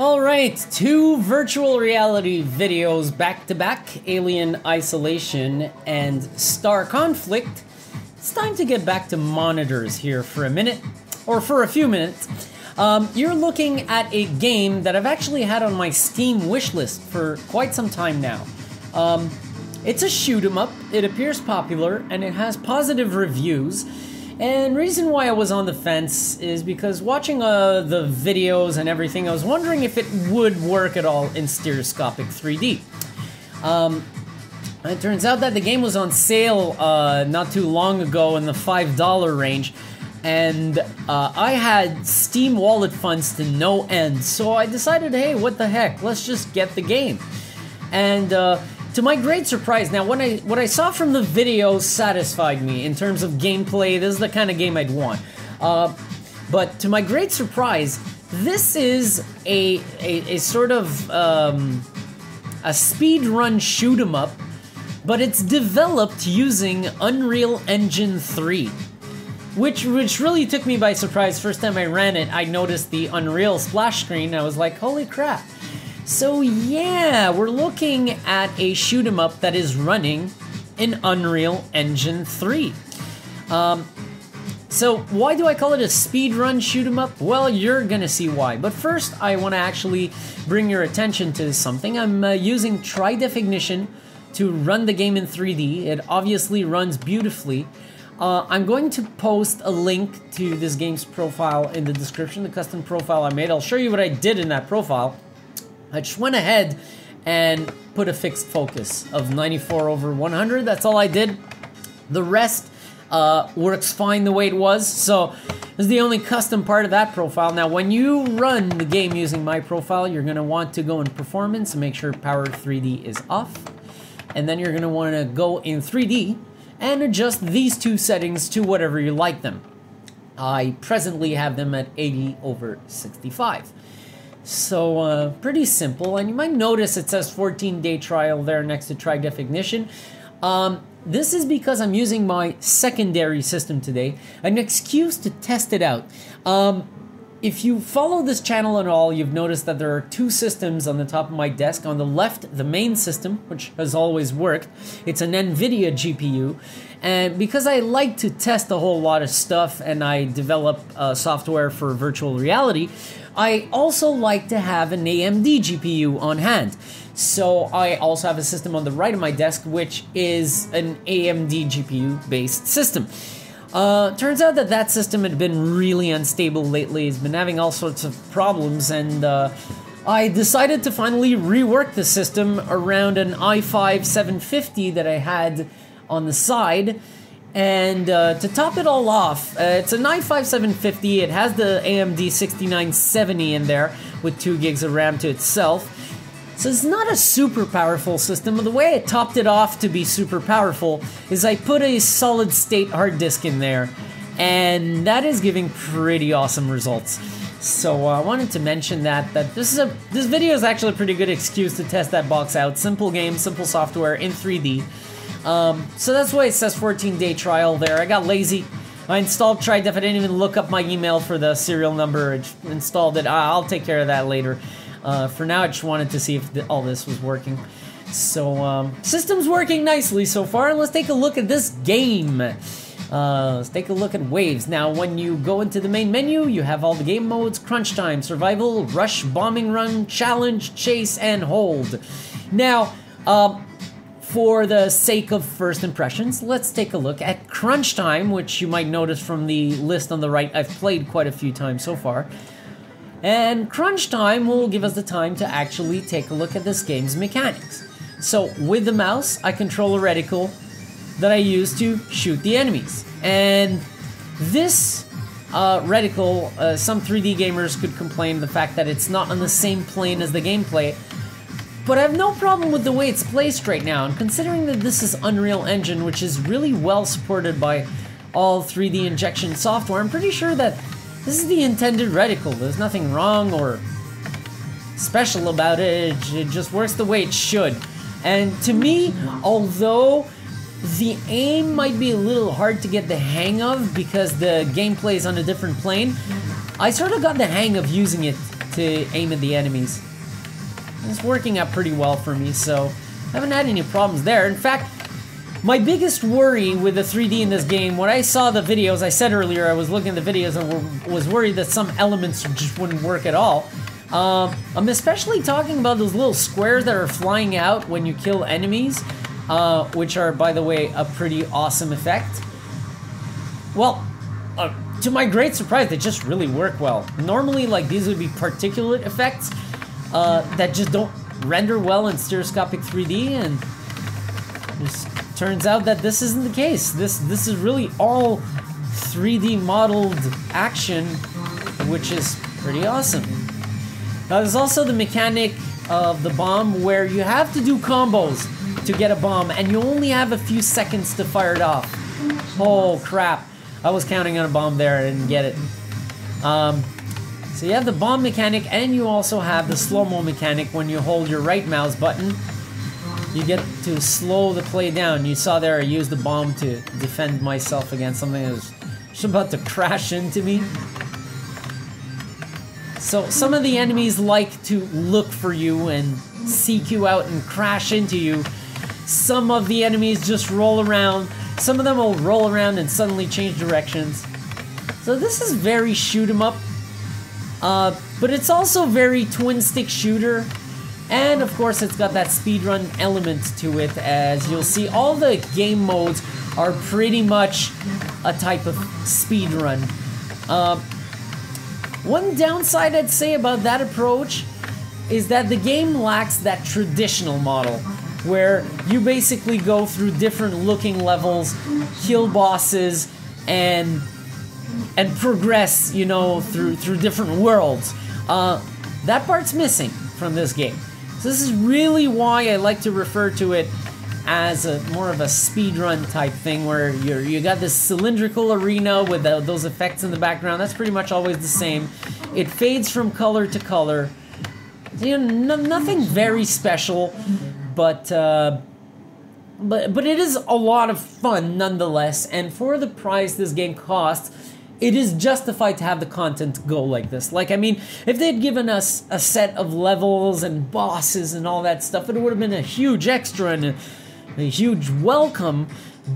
Alright, two virtual reality videos back to back, Alien Isolation and Star Conflict. It's time to get back to monitors here for a minute, or for a few minutes. You're looking at a game that I've actually had on my Steam wishlist for quite some time now. It's a shoot 'em up, it appears popular, and it has positive reviews. And reason why I was on the fence is because watching the videos and everything, I was wondering if it would work at all in stereoscopic 3D. It turns out that the game was on sale not too long ago in the $5 range, and I had Steam wallet funds to no end, so I decided, hey, what the heck, let's just get the game. And to my great surprise, now what I saw from the video satisfied me in terms of gameplay. This is the kind of game I'd want. But to my great surprise, this is a sort of a speedrun shoot 'em up, but it's developed using Unreal Engine 3. Which really took me by surprise. First time I ran it, I noticed the Unreal splash screen, and I was like, holy crap. So yeah, we're looking at a shoot 'em up that is running in Unreal Engine 3. So why do I call it a speedrun shoot 'em up? Well, you're gonna see why. But first, I want to actually bring your attention to something. I'm using Tridef Ignition to run the game in 3D. It obviously runs beautifully. I'm going to post a link to this game's profile in the description, the custom profile I made. I'll show you what I did in that profile. I just went ahead and put a fixed focus of 94/100. That's all I did. The rest works fine the way it was. So this is the only custom part of that profile. Now, when you run the game using my profile, you're going to want to go in performance and make sure power 3D is off. And then you're going to want to go in 3D and adjust these two settings to whatever you like them. I presently have them at 80/65. So, pretty simple, and you might notice it says 14-day trial there next to Tridef Ignition. This is because I'm using my secondary system today, an excuse to test it out. If you follow this channel at all, you've noticed that there are two systems on the top of my desk. On the left, the main system, which has always worked. It's an NVIDIA GPU, and because I like to test a whole lot of stuff and I develop software for virtual reality, I also like to have an AMD GPU on hand. So I also have a system on the right of my desk, which is an AMD GPU-based system. Turns out that that system had been really unstable lately. It's been having all sorts of problems, and I decided to finally rework the system around an i5 750 that I had on the side. And to top it all off, it's an i5 750. It has the AMD 6970 in there with 2 gigs of RAM to itself. So it's not a super powerful system, but the way I topped it off to be super powerful is I put a solid state hard disk in there, and that is giving pretty awesome results. So I wanted to mention that this video is actually a pretty good excuse to test that box out. Simple game, simple software in 3D. So that's why it says 14-day trial there. I got lazy. I installed Tridef. I didn't even look up my email for the serial number. I just installed it. I'll take care of that later. For now, I just wanted to see if all this was working. So, system's working nicely so far. Let's take a look at this game. Let's take a look at Waves. Now, when you go into the main menu, you have all the game modes: Crunch Time, Survival, Rush, Bombing Run, Challenge, Chase, and Hold. Now, for the sake of first impressions, let's take a look at Crunch Time, which you might notice from the list on the right. I've played quite a few times so far. And Crunch Time will give us the time to actually take a look at this game's mechanics. So with the mouse, I control a reticle that I use to shoot the enemies. And this reticle, some 3D gamers could complain the fact that it's not on the same plane as the gameplay. But I have no problem with the way it's placed right now, and considering that this is Unreal Engine, which is really well supported by all 3D injection software, I'm pretty sure that this is the intended reticle. There's nothing wrong or special about it. It just works the way it should. And to me, although the aim might be a little hard to get the hang of because the gameplay is on a different plane, I sort of got the hang of using it to aim at the enemies. It's working out pretty well for me, so I haven't had any problems there. In fact, my biggest worry with the 3D in this game, when I saw the videos, I said earlier I was looking at the videos and was worried that some elements just wouldn't work at all. I'm especially talking about those little squares that are flying out when you kill enemies, which are, by the way, a pretty awesome effect. Well, to my great surprise, they just really work well. Normally, like, these would be particulate effects that just don't render well in stereoscopic 3D, and just turns out that this isn't the case. This is really all 3D modeled action, which is pretty awesome. Now, there's also the mechanic of the bomb where you have to do combos to get a bomb, and you only have a few seconds to fire it off. Oh crap, I was counting on a bomb there, I didn't get it. So you have the bomb mechanic, and you also have the slow-mo mechanic. When you hold your right mouse button, you get to slow the play down. You saw there I used the bomb to defend myself against something that was just about to crash into me. So some of the enemies like to look for you and seek you out and crash into you. Some of the enemies just roll around. Some of them will roll around and suddenly change directions. So this is very shoot 'em up, but it's also very twin stick shooter. And of course it's got that speedrun element to it. As you'll see, all the game modes are pretty much a type of speedrun. One downside I'd say about that approach is that the game lacks that traditional model, where you basically go through different looking levels, kill bosses, and progress, you know, through different worlds. That part's missing from this game. So this is really why I like to refer to it as more of a speedrun type thing, where you got this cylindrical arena with those effects in the background. That's pretty much always the same. It fades from color to color. You know, nothing very special, but it is a lot of fun nonetheless. And for the price this game costs, it is justified to have the content go like this. Like, I mean, if they'd given us a set of levels and bosses and all that stuff, it would have been a huge extra and a huge welcome,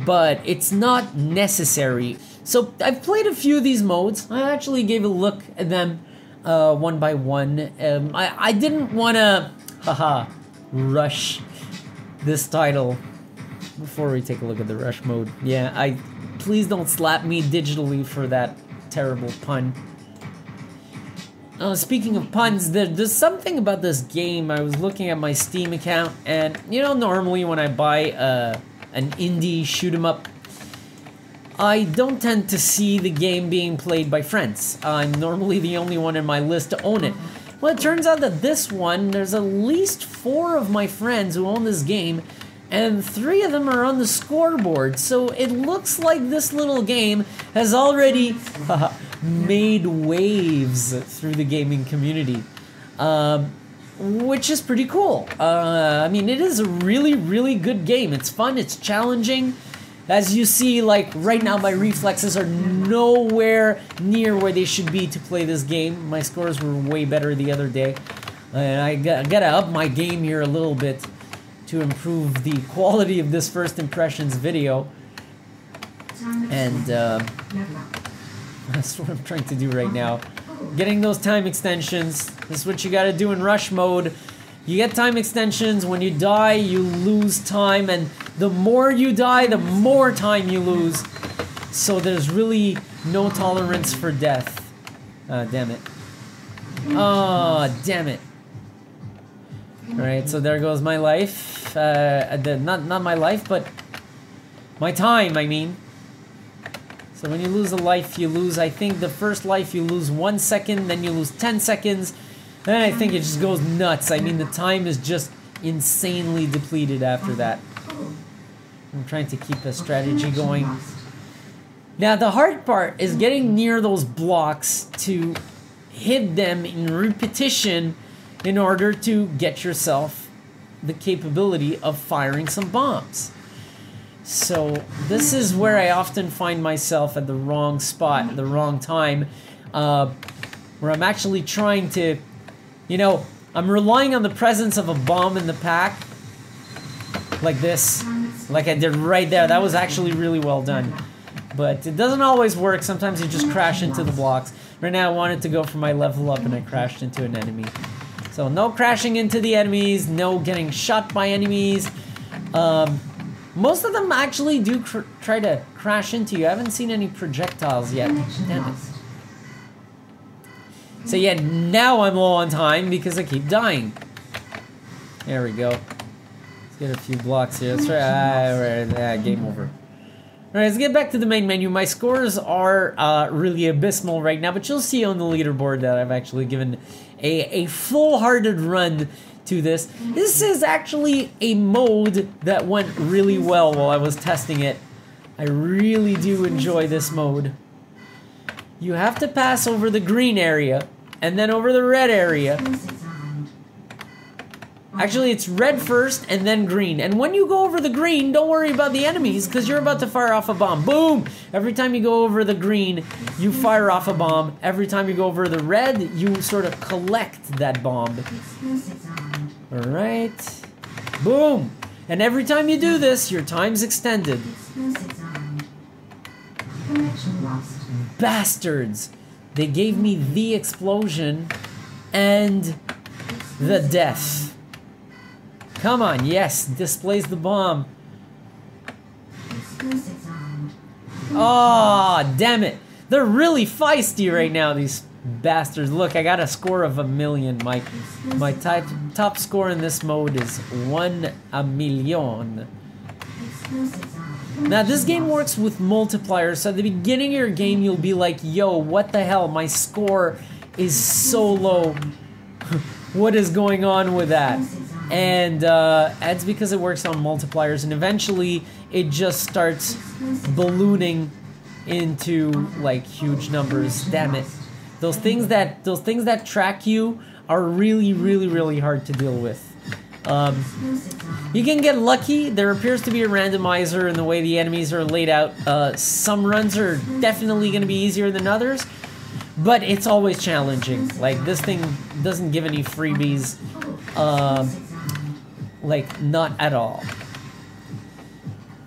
but it's not necessary. So I've played a few of these modes. I actually gave a look at them one by one. I didn't want to rush this title before we take a look at the rush mode. Yeah, please don't slap me digitally for that terrible pun. Speaking of puns, there's something about this game. I was looking at my Steam account, and you know, normally when I buy an indie shoot 'em up, I don't tend to see the game being played by friends. I'm normally the only one in my list to own it. Well, it turns out that this one, there's at least 4 of my friends who own this game, and 3 of them are on the scoreboard. So it looks like this little game has already made waves through the gaming community, which is pretty cool. I mean, it is a really, really good game. It's fun, it's challenging. As you see, like, right now my reflexes are nowhere near where they should be to play this game. My scores were way better the other day. And I gotta up my game here a little bit to improve the quality of this first impressions video. And that's what I'm trying to do right now. Getting those time extensions. This is what you gotta do in rush mode. You get time extensions. When you die, you lose time, and the more you die, the more time you lose. So there's really no tolerance for death. Damn it. Oh, damn it. Alright, so there goes my life. Not my life, but my time, I mean. So when you lose a life, you lose, I think the first life you lose 1 second, then you lose 10 seconds. Then I think it just goes nuts. I mean, the time is just insanely depleted after that. I'm trying to keep a strategy going. Now, the hard part is getting near those blocks to hit them in repetition in order to get yourself the capability of firing some bombs. So this is where I often find myself at the wrong spot at the wrong time, where I'm actually trying to You know, I'm relying on the presence of a bomb in the pack. Like this. Like I did right there. That was actually really well done. But it doesn't always work. Sometimes you just crash into the blocks. Right now I wanted to go for my level up and I crashed into an enemy. So no crashing into the enemies. No getting shot by enemies. Most of them actually do try to crash into you. I haven't seen any projectiles yet. Damn it. So yeah, now I'm low on time because I keep dying. There we go. Let's get a few blocks here. Let's try. Game over. Alright, let's get back to the main menu. My scores are really abysmal right now, but you'll see on the leaderboard that I've actually given a full-hearted run to this. This is actually a mode that went really well while I was testing it. I really do enjoy this mode. You have to pass over the green area, and then over the red area. Actually, it's red first, and then green. And when you go over the green, don't worry about the enemies, because you're about to fire off a bomb. Boom! Every time you go over the green, you fire off a bomb. Every time you go over the red, you sort of collect that bomb. Alright. Boom! And every time you do this, your time's extended. Bastards! They gave me the explosion and the death. Come on, yes, displays the bomb. Oh, damn it. They're really feisty right now, these bastards. Look, I got a score of 1,000,000. My top score in this mode is 1,000,000. Now, this game works with multipliers, so at the beginning of your game, you'll be like, yo, what the hell? My score is so low. What is going on with that? And it's because it works on multipliers, and eventually it just starts ballooning into like huge numbers. Damn it! Those things that track you are really, really, really hard to deal with. You can get lucky. There appears to be a randomizer in the way the enemies are laid out. Some runs are definitely going to be easier than others, but it's always challenging. Like, this thing doesn't give any freebies. Like, not at all.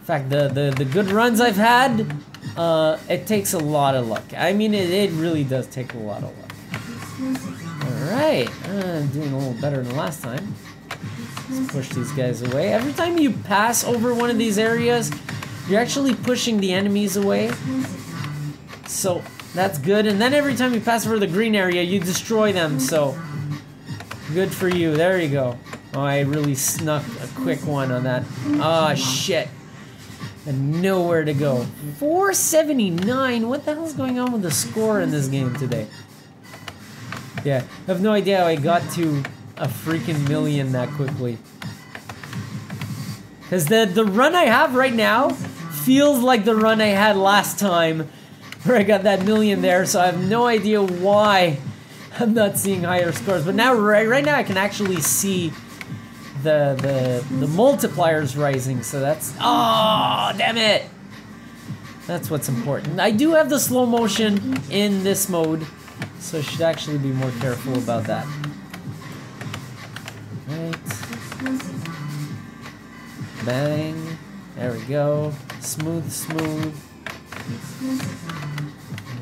In fact, the good runs I've had, it takes a lot of luck. I mean, it really does take a lot of luck. Alright, I'm doing a little better than last time. Let's push these guys away. Every time you pass over one of these areas, you're actually pushing the enemies away. So, that's good. And then every time you pass over the green area, you destroy them, so good for you. There you go. Oh, I really snuck a quick one on that. Ah, shit. And nowhere to go. 479? What the hell's going on with the score in this game today? Yeah, I have no idea how I got to a freaking million that quickly. Because the run I have right now feels like the run I had last time, where I got that million there, so I have no idea why I'm not seeing higher scores. But now, right now, I can actually see the multipliers rising, so that's... Oh, damn it! That's what's important. I do have the slow motion in this mode, so I should actually be more careful about that. Right. Bang. There we go. Smooth, smooth.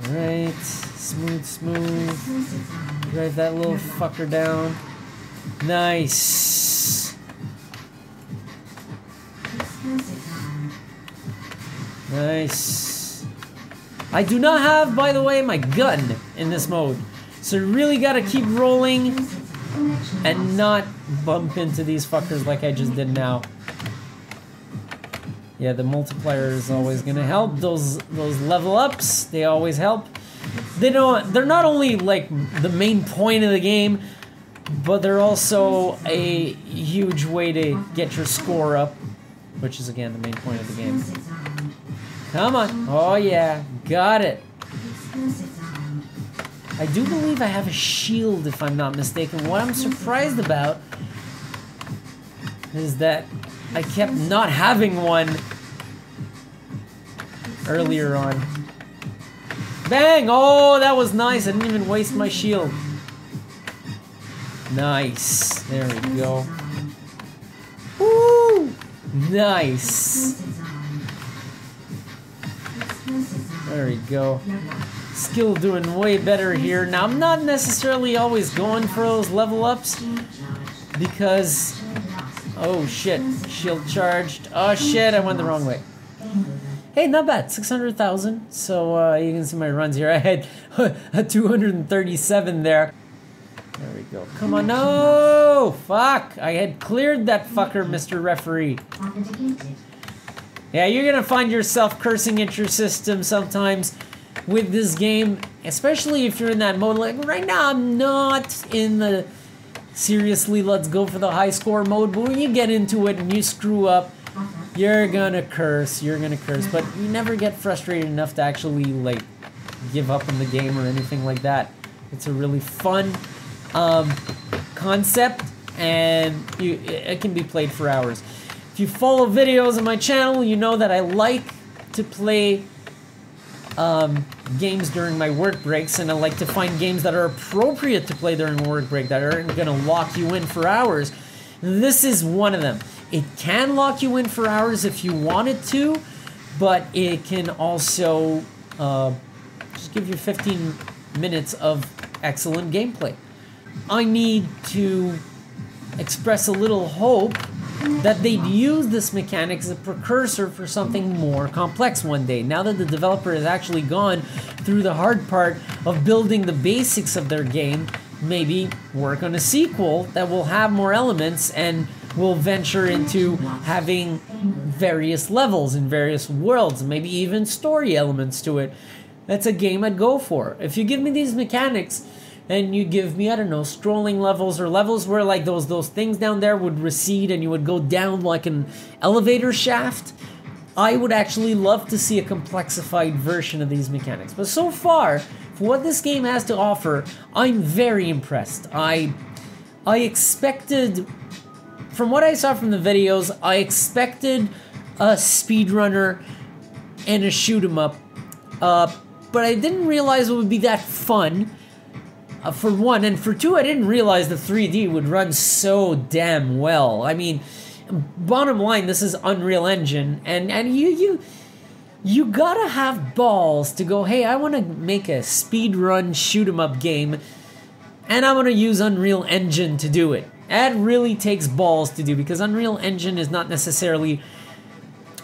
Alright. Smooth, smooth. Drive that little fucker down. Nice. Nice. I do not have, by the way, my gun in this mode. So you really gotta keep rolling and not bump into these fuckers like I just did now. Yeah, the multiplier is always gonna help. Those level ups, they always help. They're not only like the main point of the game, but they're also a huge way to get your score up, which is again the main point of the game. Come on. Oh yeah, got it. I do believe I have a shield, if I'm not mistaken. What I'm surprised about is that I kept not having one earlier on. Bang! Oh, that was nice. I didn't even waste my shield. Nice. There we go. Woo! Nice. There we go. Skill doing way better here. Now, I'm not necessarily always going for those level ups because... Oh, shit. Shield charged. Oh, shit. I went the wrong way. Hey, not bad. 600,000. So, you can see my runs here. I had a 237 there. There we go. Come on. No! Fuck! I had cleared that fucker, Mr. Referee. Yeah, you're gonna find yourself cursing at your system sometimes with this game, especially if you're in that mode. Like, right now, I'm not in the seriously, let's go for the high score mode, but when you get into it and you screw up, you're gonna curse, but you never get frustrated enough to actually, like, give up on the game or anything like that. It's a really fun concept, and it can be played for hours. If you follow videos on my channel, you know that I like to play games during my work breaks, and I like to find games that are appropriate to play during a work break, that aren't gonna lock you in for hours. This is one of them. It can lock you in for hours if you want it to, but it can also just give you 15 minutes of excellent gameplay. I need to express a little hope that they'd use this mechanic as a precursor for something more complex one day. Now that the developer has actually gone through the hard part of building the basics of their game, maybe work on a sequel that will have more elements and will venture into having various levels in various worlds, maybe even story elements to it. That's a game I'd go for. If you give me these mechanics, and you give me, I don't know, scrolling levels, or levels where like those things down there would recede and you would go down like an elevator shaft, I would actually love to see a complexified version of these mechanics. But so far, for what this game has to offer, I'm very impressed. I expected, from what I saw from the videos, I expected a speedrunner and a shoot 'em up, but I didn't realize it would be that fun. For one, and for two, I didn't realize the 3D would run so damn well. I mean, bottom line, this is Unreal Engine, and you gotta have balls to go, hey, I want to make a speedrun shoot 'em up game, and I'm gonna use Unreal Engine to do it. That really takes balls to do, because Unreal Engine is not necessarily...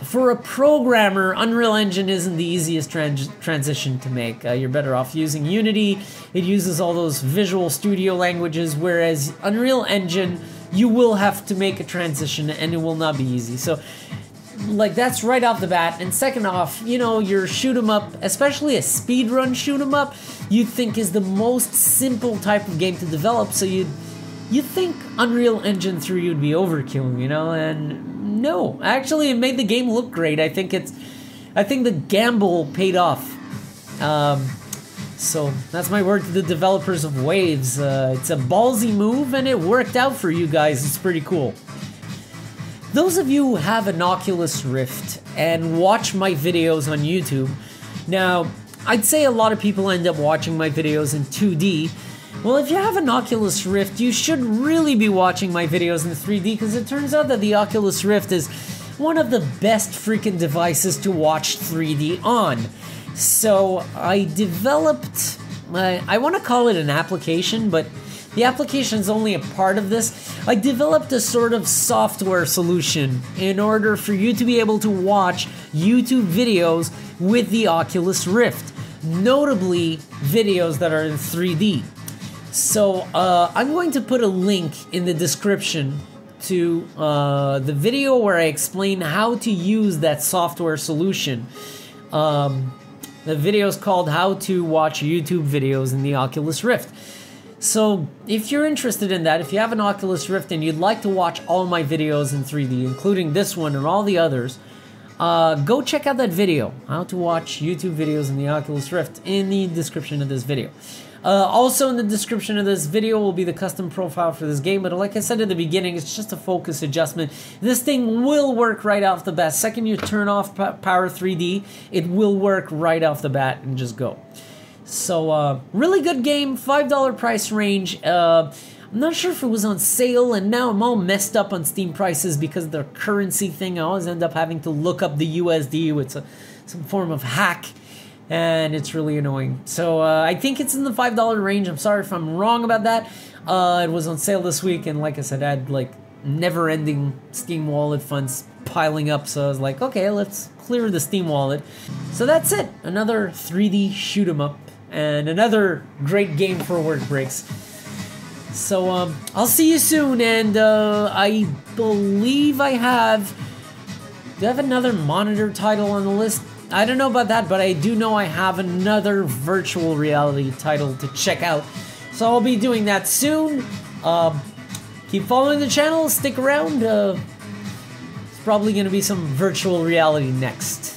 For a programmer, Unreal Engine isn't the easiest transition to make. You're better off using Unity. It uses all those Visual Studio languages, whereas Unreal Engine, you will have to make a transition, and it will not be easy. So, like, that's right off the bat. And second off, you know, your shoot 'em up, especially a speedrun shoot 'em up, you'd think is the most simple type of game to develop, so you'd think Unreal Engine 3 would be overkill, you know, and no, actually it made the game look great. I think the gamble paid off. So that's my word to the developers of Waves. It's a ballsy move, and it worked out for you guys. It's pretty cool. Those of you who have an Oculus Rift and watch my videos on YouTube, now, I'd say a lot of people end up watching my videos in 2D. Well, if you have an Oculus Rift, you should really be watching my videos in 3D, because it turns out that the Oculus Rift is one of the best freaking devices to watch 3D on. So I developed, I want to call it an application, but the application is only a part of this. I developed a sort of software solution in order for you to be able to watch YouTube videos with the Oculus Rift, notably videos that are in 3D. So, I'm going to put a link in the description to the video where I explain how to use that software solution. The video is called How to Watch YouTube Videos in the Oculus Rift. So, if you're interested in that, if you have an Oculus Rift and you'd like to watch all my videos in 3D, including this one and all the others, go check out that video, How to Watch YouTube Videos in the Oculus Rift, in the description of this video. Also in the description of this video will be the custom profile for this game, but like I said at the beginning, it's just a focus adjustment. This thing will work right off the bat. Second you turn off Power 3D, it will work right off the bat and just go. So, really good game, $5 price range. I'm not sure if it was on sale, and now I'm all messed up on Steam prices because of the currency thing. I always end up having to look up the USD with some form of hack, and it's really annoying. So I think it's in the $5 range. I'm sorry if I'm wrong about that. It was on sale this week, and like I said, I had like never-ending Steam wallet funds piling up, so I was like, okay, let's clear the Steam wallet. So that's it. Another 3D shoot 'em up, and another great game for work breaks. So I'll see you soon, and I believe I have... Do I have another monitor title on the list? I don't know about that, but I do know I have another virtual reality title to check out. So I'll be doing that soon. Keep following the channel, stick around. It's probably going to be some virtual reality next.